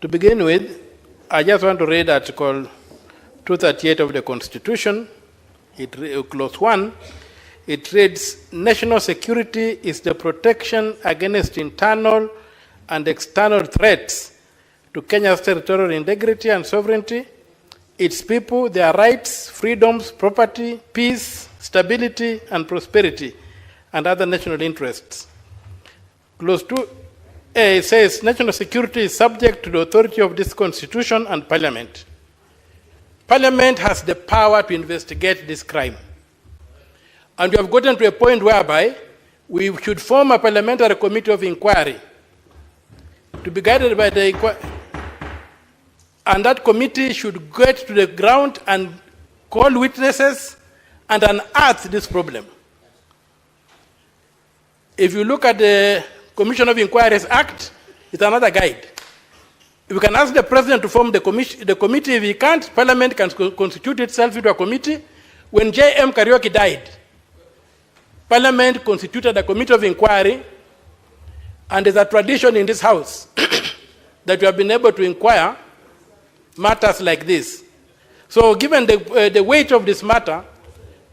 To begin with, I just want to read Article 238 of the Constitution, Clause 1. It reads, national security is the protection against internal and external threats to Kenya's territorial integrity and sovereignty, its people, their rights, freedoms, property, peace, stability, and prosperity, and other national interests. Clause 2A says national security is subject to the authority of this Constitution and Parliament. Parliament has the power to investigate this crime. And we have gotten to a point whereby we should form a parliamentary committee of inquiry to be guided by the inquiry. And that committee should get to the ground and call witnesses and unearth this problem. If you look at the Commission of Inquiries Act, it's another guide. If you can ask the president to form the committee, if he can't, Parliament can constitute itself into a committee. When J.M. Kariuki died, Parliament constituted a committee of inquiry, and there's a tradition in this House that we have been able to inquire matters like this. So given the weight of this matter,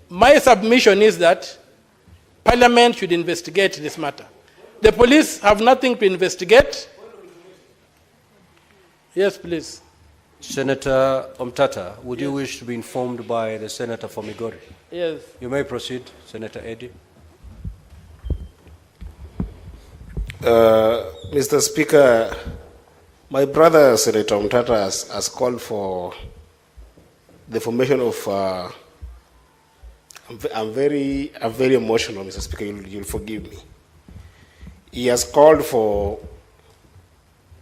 my submission is that Parliament should investigate this matter. The police have nothing to investigate. Yes, please. Senator Omtata, would you wish to be informed by the Senator for Migori? Yes. You may proceed, Senator Eddy. Mr. Speaker, my brother, Senator Omtata, has called for the formation of, I'm very emotional, Mr. Speaker, you'll forgive me. He has called for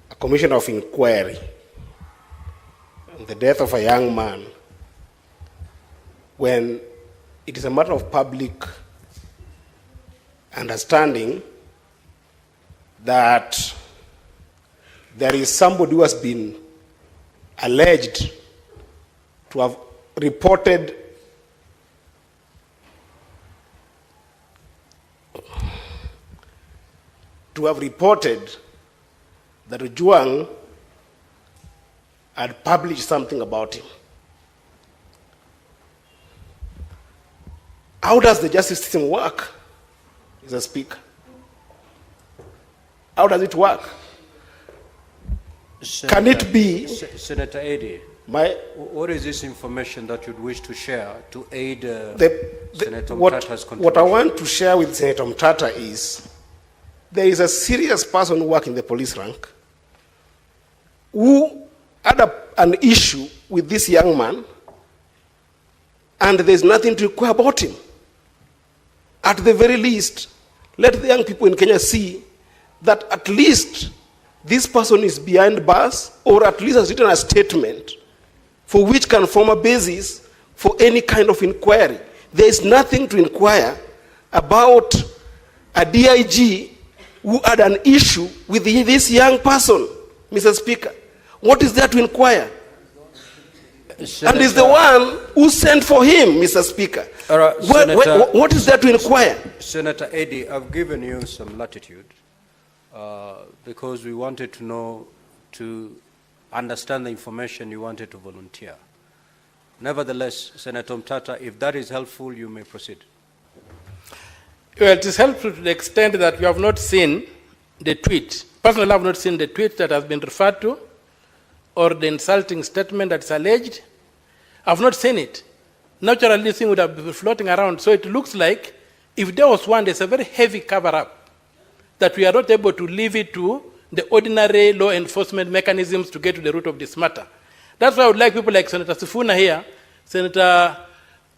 a commission of inquiry on the death of a young man when it is a matter of public understanding that there is somebody who has been alleged to have reported that Ojwang had published something about him. How does the justice system work, Mr. Speaker? How does it work? Senator, can it be... Senator Eddy, what is this information that you'd wish to share to aid Senator Omtata's contribution? What I want to share with Senator Omtata is there is a serious person who works in the police rank who had an issue with this young man, and there's nothing to inquire about him. At the very least, let the young people in Kenya see that at least this person is behind bars, or at least has written a statement for which can form a basis for any kind of inquiry. There is nothing to inquire about a DIG who had an issue with this young person, Mr. Speaker. What is there to inquire? Senator, and is the one who sent for him, Mr. Speaker. What is there to inquire? Senator Eddy, I've given you some latitude because we wanted to know, to understand the information you wanted to volunteer. Nevertheless, Senator Omtata, if that is helpful, you may proceed. Well, it is helpful to the extent that you have not seen the tweet. Personally, I have not seen the tweet that has been referred to or the insulting statement that's alleged. I have not seen it. Naturally, this thing would have been floating around. So it looks like if there was one, there's a very heavy cover-up that we are not able to leave it to the ordinary law enforcement mechanisms to get to the root of this matter. That's why I would like people like Senator Sifuna here, Senator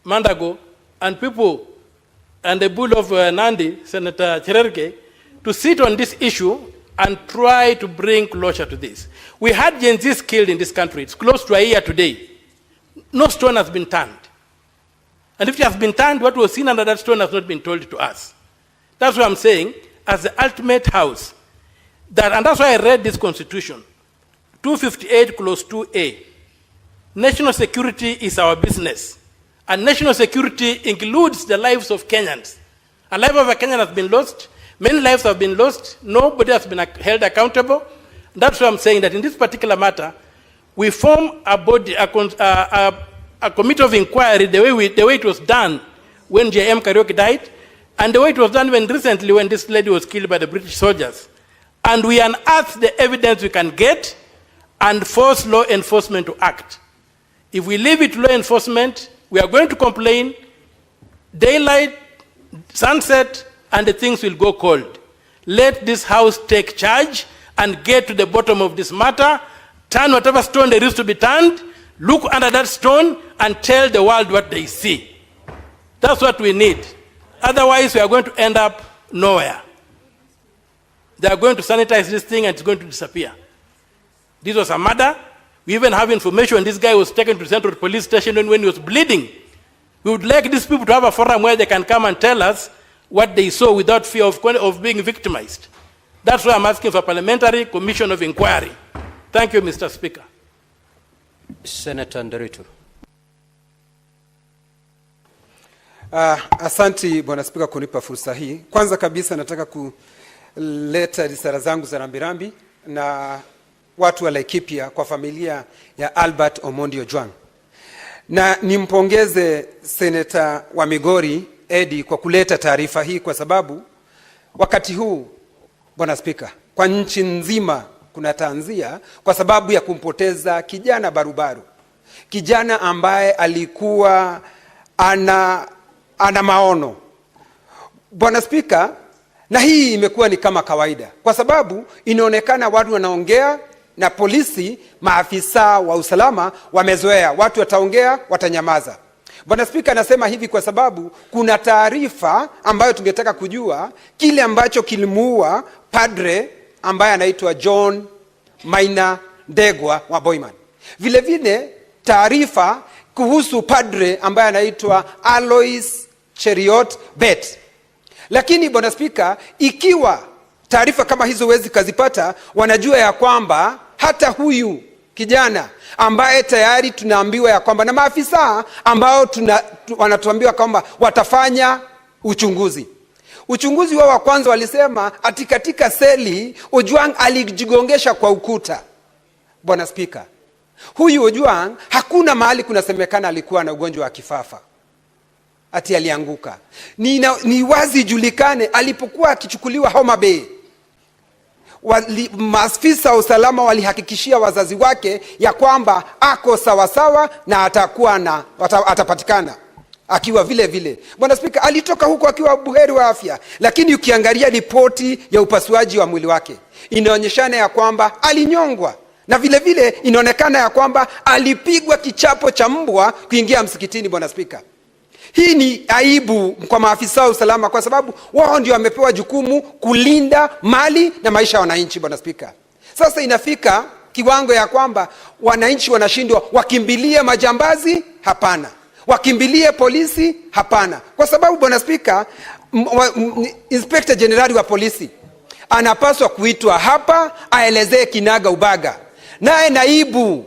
Mandago, and people, and the bull of Nandi, Senator Cherargei, to sit on this issue and try to bring closure to this. We had Gen Zs killed in this country. It's close to a year today. No stone has been turned. And if it has been turned, what was seen under that stone has not been told to us. That's what I'm saying, as the ultimate house. And that's why I read this constitution, 258 clause 2A. National security is our business. And national security includes the lives of Kenyans. A life of a Kenyan has been lost. Many lives have been lost. Nobody has been held accountable. That's why I'm saying that in this particular matter, we form a body, a committee of inquiry, the way it was done when J.M. Kariuki died, and the way it was done when recently when this lady was killed by the British soldiers. And we unearth the evidence we can get and force law enforcement to act. If we leave it to law enforcement, we are going to complain, daylight, sunset, and the things will go cold. Let this House take charge and get to the bottom of this matter, turn whatever stone there is to be turned, look under that stone, and tell the world what they see. That's what we need. Otherwise, we are going to end up nowhere. They are going to sanitize this thing and it's going to disappear. This was a murder. We even have information when this guy was taken to the Central Police Station when he was bleeding. We would like these people to have a forum where they can come and tell us what they saw without fear of being victimized. That's why I'm asking for a parliamentary commission of inquiry. Thank you, Mr. Speaker. Senator Nderitu. Asanti Bwana Spika kunipa fursa hii. Kwanza kabisa nataka kuleta risala zangu za rambirambi na watu wa Laikipia kwa familia ya Albert Ojwang. Na nimpongeze Seneta wa Migori Edi kwa kuleta taarifa hii kwa sababu wakati huu Bwana Spika kwa nchi nzima kuna tanzia kwa sababu ya kumpoteza kijana barubaru. Kijana ambaye alikuwa ana maono. Bwana Spika, na hii imekuwa ni kama kawaida kwa sababu inaonekana watu wanaongea na polisi, maafisa wa usalama wamezoea, watu wataongea watanyamaza. Bwana Spika, anasema hivi kwa sababu kuna taarifa ambayo tungetaka kujua kile ambacho kilimuua padre ambaye anaitwa John Maina Ndegwa wa Boyman. Vile vile taarifa kuhusu padre ambaye anaitwa Alois Cheriot Bet. Lakini Bwana Spika, ikiwa taarifa kama hizo wezi kazipata, wanajua ya kwamba hata huyu kijana ambaye tayari tunaambiwa ya kwamba na maafisa ambao wanatuambiwa kwamba watafanya uchunguzi. Uchunguzi wao wa kwanza walisema ati katika seli Ojwang alijigongesha kwa ukuta. Bwana Spika, huyu Ojwang hakuna mahali kunasemekana alikuwa na ugonjwa wa kifafa ati alianguka. Ni wazi julikane alipokuwa akichukuliwa Homa Bay, maafisa wa usalama walihakikishia wazazi wake ya kwamba ako sawasawa na atapatikana akiwa vile vile. Bwana Spika, alitoka huko akiwa buheri wa afya, lakini ukiangalia ripoti ya upasuaji wa mwili wake inaonyeshana ya kwamba alinyongwa, na vile vile inaonekana ya kwamba alipigwa kichapo cha mbwa kuingia msikitini. Bwana Spika, hii ni aibu kwa maafisa wa usalama kwa sababu wao ndio wamepewa jukumu kulinda mali na maisha ya wananchi. Bwana Spika, sasa inafika kiwango ya kwamba wananchi wanashindwa, wakimbilie majambazi? Hapana. Wakimbilie polisi? Hapana. Kwa sababu Bwana Spika, Inspector General wa polisi anapaswa kuitwa hapa aelezee kinaga ubaga. Naye naibu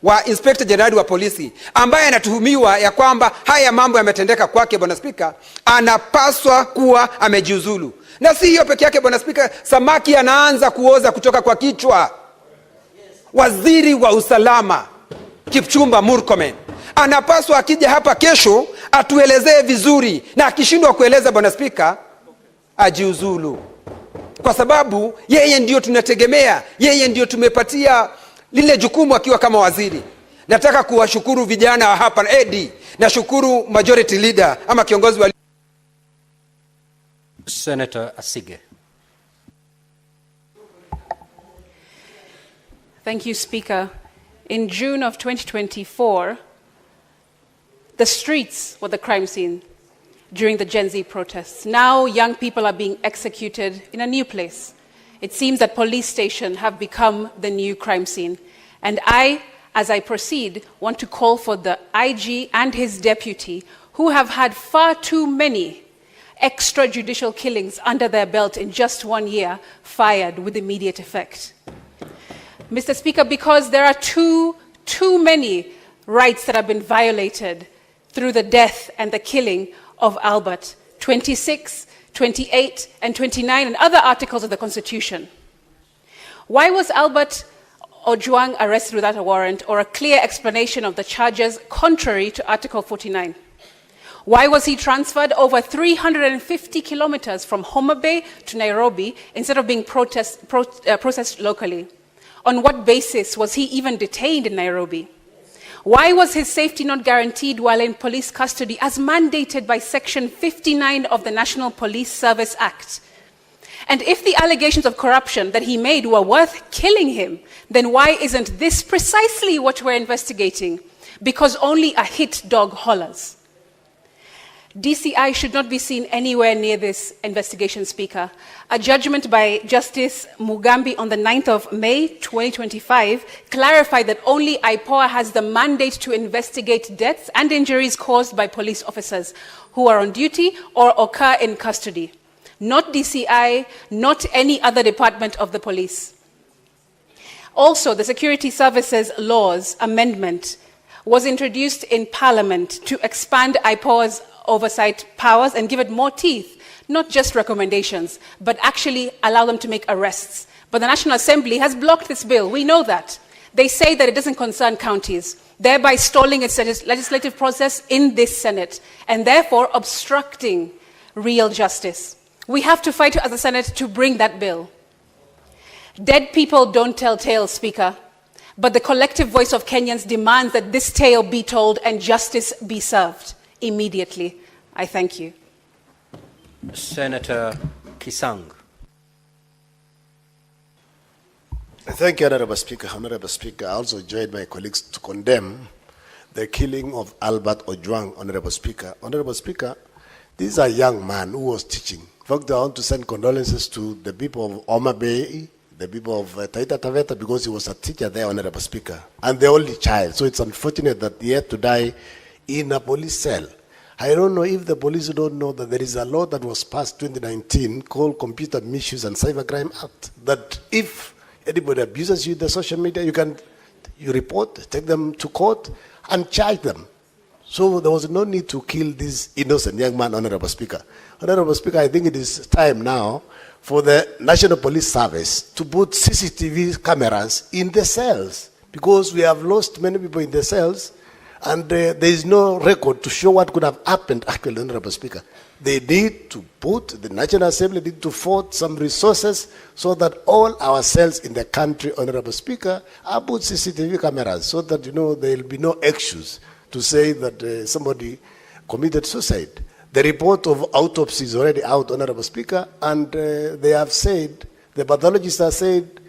wa Inspector General wa polisi ambaye anatuhumiwa ya kwamba haya mambo yametendeka kwake, Bwana Spika, anapaswa kuwa amejiuzulu. Na si hiyo peke yake Bwana Spika, samaki anaanza kuoza kutoka kwa kichwa. Waziri wa usalama Kipchumba Murkomen anapaswa akija hapa kesho atuelezee vizuri, na akishindwa kueleza Bwana Spika ajiuzulu, kwa sababu yeye ndio tunategemea, yeye ndio tumepatia lile jukumu akiwa kama waziri. Nataka kuwashukuru vijana hapa Edi, na shukuru majority leader ama kiongozi wa Senator Asige. Thank you, Speaker. In June of 2024, the streets were the crime scene during the Gen Z protests. Now young people are being executed in a new place. It seems that police stations have become the new crime scene. And I, as I proceed, want to call for the IG and his deputy, who have had far too many extrajudicial killings under their belt in just 1 year, fired with immediate effect. Mr. Speaker, because there are too many rights that have been violated through the death and the killing of Albert, 26, 28, and 29, and other articles of the Constitution. Why was Albert Ojwang arrested without a warrant or a clear explanation of the charges contrary to Article 49? Why was he transferred over 350 kilometers from Homa Bay to Nairobi instead of being processed locally? On what basis was he even detained in Nairobi? Why was his safety not guaranteed while in police custody as mandated by Section 59 of the National Police Service Act? And if the allegations of corruption that he made were worth killing him, then why isn't this precisely what we're investigating? Because only a hit dog hollers. DCI should not be seen anywhere near this investigation, Speaker. A judgment by Justice Mugambi on the 9th of May 2025 clarified that only IPOA has the mandate to investigate deaths and injuries caused by police officers who are on duty or occur in custody. Not DCI, not any other department of the police. Also, the Security Services Laws Amendment was introduced in Parliament to expand IPOA's oversight powers and give it more teeth, not just recommendations, but actually allow them to make arrests. But the National Assembly has blocked this bill. We know that. They say that it doesn't concern counties, thereby stalling its legislative process in this Senate, and therefore obstructing real justice. We have to fight as a Senate to bring that bill. Dead people don't tell tales, Speaker, but the collective voice of Kenyans demands that this tale be told and justice be served immediately. I thank you. Senator Kisang. Thank you, Honorable Speaker. Honorable Speaker, I also joined my colleagues to condemn the killing of Albert Ojwang, Honorable Speaker. Honorable Speaker, this is a young man who was teaching. In fact, I want to send condolences to the people of Homa Bay, the people of Taita Taveta, because he was a teacher there, Honorable Speaker, and the only child. So it's unfortunate that he had to die in a police cell. I don't know if the police don't know that there is a law that was passed 2019 called Computer Misuse and Cybercrime Act, that if anybody abuses you in the social media, you report, take them to court, and charge them. So there was no need to kill this innocent young man, Honorable Speaker. Honorable Speaker, I think it is time now for the National Police Service to put CCTV cameras in the cells, because we have lost many people in the cells, and there is no record to show what could have happened, actually, Honorable Speaker. They need to the National Assembly need to afford some resources so that all our cells in the country, Honorable Speaker, are put CCTV cameras so that, there will be no excuse to say that somebody committed suicide. The report of autopsy is already out, Honorable Speaker, and they have said, the pathologists have said,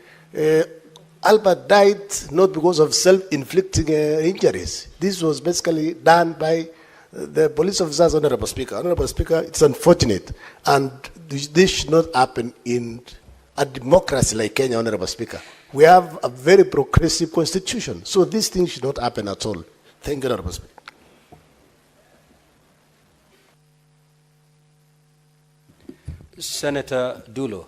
Albert died not because of self-inflicting injuries. This was basically done by the police officers, Honorable Speaker. Honorable Speaker, it's unfortunate, and this should not happen in a democracy like Kenya, Honorable Speaker. We have a very progressive constitution, so these things should not happen at all. Thank you, Honorable Speaker. Senator Dulo.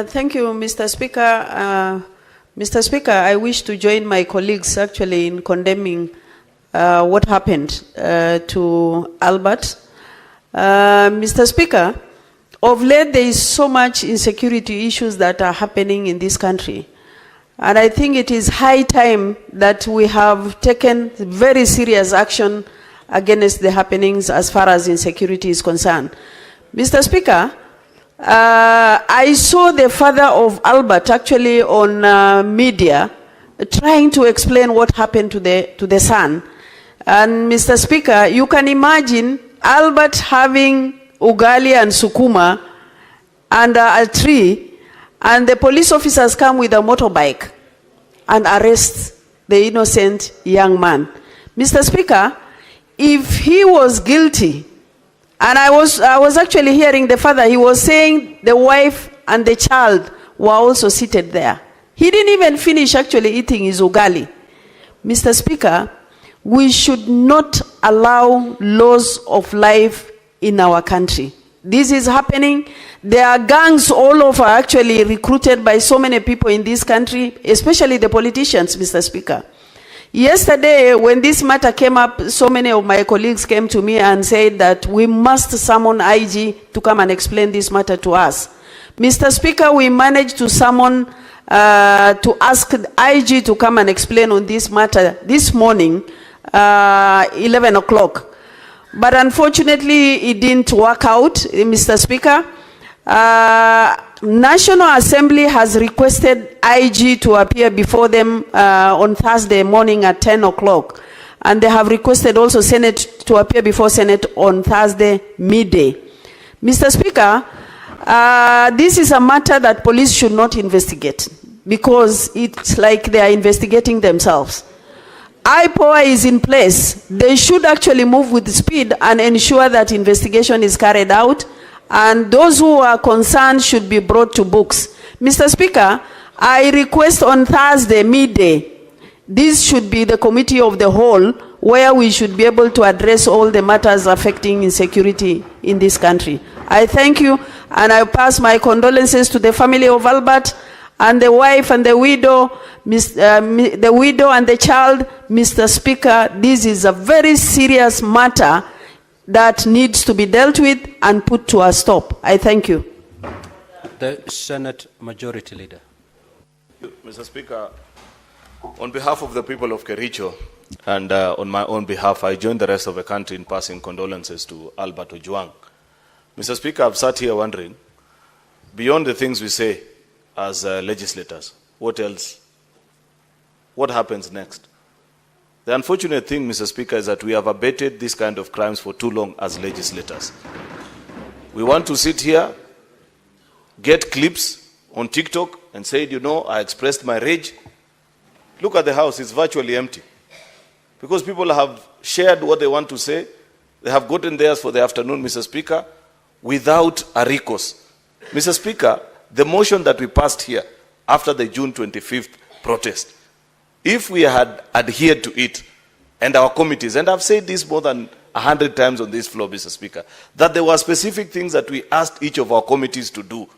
Thank you, Mr. Speaker. Mr. Speaker, I wish to join my colleagues actually in condemning what happened to Albert. Mr. Speaker, of late there is so much insecurity issues that are happening in this country. And I think it is high time that we have taken very serious action against the happenings as far as insecurity is concerned. Mr. Speaker, I saw the father of Albert actually on media trying to explain what happened to the son. And Mr. Speaker, you can imagine Albert having ugali and sukuma under a tree, and the police officers come with a motorbike and arrest the innocent young man. Mr. Speaker, if he was guilty, and I was actually hearing the father, he was saying the wife and the child were also seated there. He didn't even finish actually eating his ugali. Mr. Speaker, we should not allow loss of life in our country. This is happening. There are gangs all over actually recruited by so many people in this country, especially the politicians, Mr. Speaker. Yesterday, when this matter came up, so many of my colleagues came to me and said that we must summon IG to come and explain this matter to us. Mr. Speaker, we managed to summon, to ask IG to come and explain on this matter this morning, 11 o'clock. But unfortunately, it didn't work out, Mr. Speaker. National Assembly has requested IG to appear before them on Thursday morning at 10 o'clock. And they have requested also Senate to appear before Senate on Thursday midday. Mr. Speaker, this is a matter that police should not investigate because it's like they are investigating themselves. IPOA is in place. They should actually move with speed and ensure that investigation is carried out, and those who are concerned should be brought to books. Mr. Speaker, I request on Thursday midday, this should be the committee of the whole where we should be able to address all the matters affecting insecurity in this country. I thank you, and I pass my condolences to the family of Albert and the wife and the widow, the widow and the child. Mr. Speaker, this is a very serious matter that needs to be dealt with and put to a stop. I thank you. The Senate Majority Leader. Mr. Speaker, on behalf of the people of Kericho and on my own behalf, I join the rest of the country in passing condolences to Albert Ojwang. Mr. Speaker, I've sat here wondering, beyond the things we say as legislators, what else? What happens next? The unfortunate thing, Mr. Speaker, is that we have abated this kind of crimes for too long as legislators. We want to sit here, get clips on TikTok and say, you know, I expressed my rage. Look at the house, it's virtually empty. Because people have shared what they want to say. They have gotten theirs for the afternoon, Mr. Speaker, without a recourse. Mr. Speaker, the motion that we passed here after the June 25th protest, if we had adhered to it, and our committees, and I've said this more than 100 times on this floor, Mr. Speaker, that there were specific things that we asked each of our committees to do.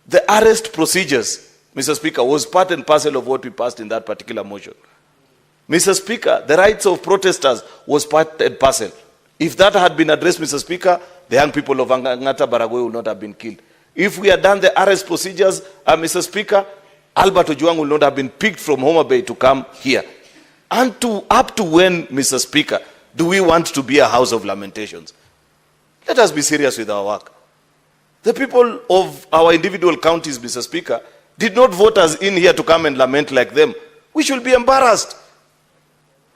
The arrest procedures, Mr. Speaker, was part and parcel of what we passed in that particular motion. Mr. Speaker, the rights of protesters was part and parcel. If that had been addressed, Mr. Speaker, the young people of Angata Baragoi would not have been killed. If we had done the arrest procedures, Mr. Speaker, Albert Ojwang would not have been picked from Homa Bay to come here. And up to when, Mr. Speaker, do we want to be a house of lamentations? Let us be serious with our work. The people of our individual counties, Mr. Speaker, did not vote us in here to come and lament like them. We should be embarrassed.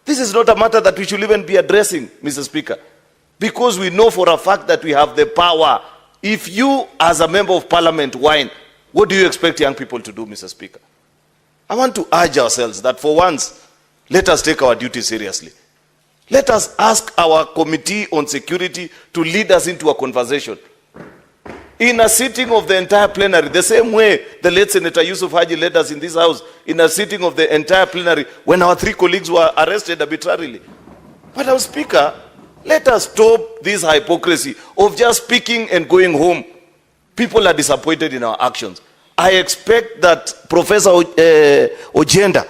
This is not a matter that we should even be addressing, Mr. Speaker, because we know for a fact that we have the power. If you, as a member of parliament, whine, what do you expect young people to do, Mr. Speaker? I want to urge ourselves that for once, let us take our duty seriously. Let us ask our committee on security to lead us into a conversation. In a sitting of the entire plenary, the same way the late Senator Yusuf Haji led us in this house, in a sitting of the entire plenary, when our 3 colleagues were arrested arbitrarily. But our Speaker, let us stop this hypocrisy of just speaking and going home. People are disappointed in our actions. I expect that Professor Ojenda,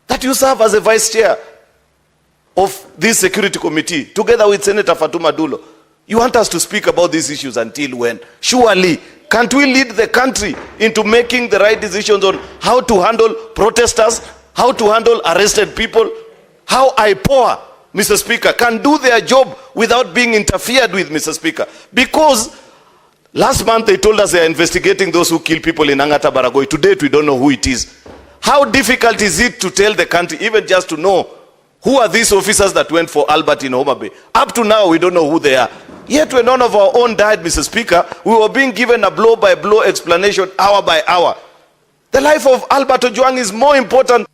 that you serve as a vice chair of this security committee, together with Senator Fatuma Dulo. You want us to speak about these issues until when? Surely, can't we lead the country into making the right decisions on how to handle protesters, how to handle arrested people, how IPOA, Mr. Speaker, can do their job without being interfered with, Mr. Speaker? Because last month they told us they are investigating those who kill people in Angata Baragoi. To date, we don't know who it is. How difficult is it to tell the country, even just to know, who are these officers that went for Albert in Homa Bay? Up to now, we don't know who they are. Yet when none of our own died, Mr. Speaker, we were being given a blow-by-blow explanation hour by hour. The life of Albert Ojwang is more important